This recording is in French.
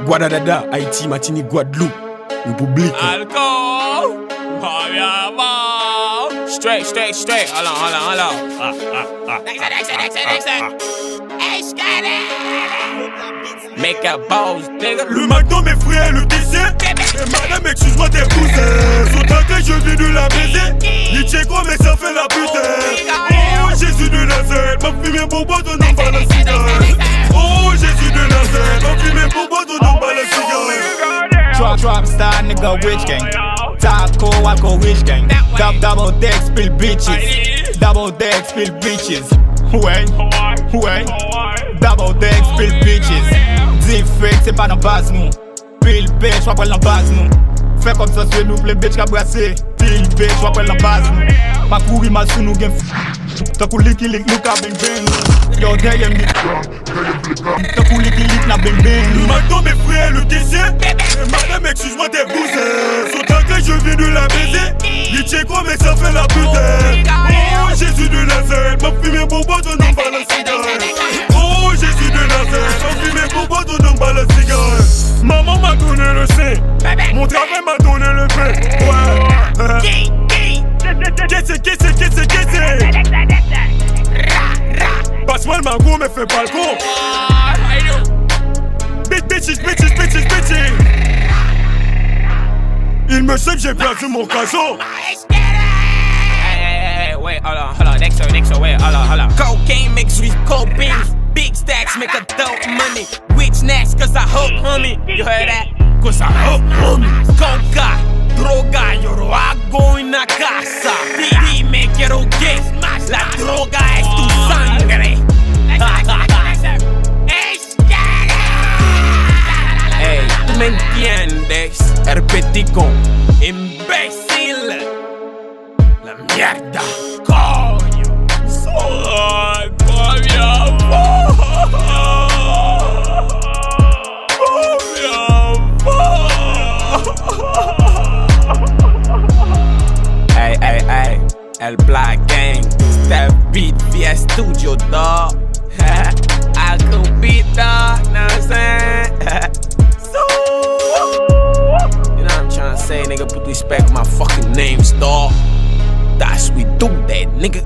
Guadalajara, Haïti, Martinique, Guadeloupe, République. Alcohol, straight. Hold on. Make a pause, nigga. Le McDo, mes frères, le dessert. Et madame, excuse-moi, t'es poussé. Son que je viens de la baiser. Il tient quoi, mais ça fait la putain. Oh, Jésus de Nazareth, m'a fumé pour boire ton nom, pas la cigarette. Oh, Jésus de Nazareth, m'a fumé pour boire ton nom, pas la cigarette. Trap star nigga, witch gang. Taco, alcohol, witch gang. Double deck, spill bitches. Double deck, spill bitches. Ouais. Double deck, spill bitches. Defect, c'est pas dans base nous. Bill bitch, wapel dans base nous. Fais comme ça, c'est nous, les bitch qu'a brassé. Bill bitch, wapel dans base nous. Ma courir mal sous nous, game. T'as cool lick, nous qu'a bing bing. Yo, derrière me. T'as cool lick, n'a bing bing. Le McDo, mes frères, le dessert. Et madame, excuse-moi, t'es poussé. Son que je viens de la baiser. Il tient quoi, mais ça fait la putain. Oh, Jésus de Nazareth, m'a fumé pour boire ton nom, pas la cigarette. Oh, Jésus de Nazareth, m'a fumé pour boire ton nom, pas la cigarette. Maman m'a donné le sein. Mon travail m'a donné le pain. Ouais. Qu'est-ce passe-moi le mango, mais fais pas le con. Bitches. Il me sait que j'ai perdu mon casson. Hey, wait, hold on, next, wait, hold on. Cocaine mixed with cold beans. Big stacks make a dope money. Which next, cause I hope, homie. You heard that? Cause I hope, homie. Coca, droga, yo hago en la casa. Dime quiero que la droga es tu sangre. Hey, tú me entiendes, herpético, imbécil. La mierda, coño. Soy Hey, el Black Gang, Step Beat via Studio, dog. I could beat, dog, know what I'm saying? You know what I'm trying to say, nigga? Put respect on my fucking names, dog. That's we do that, nigga.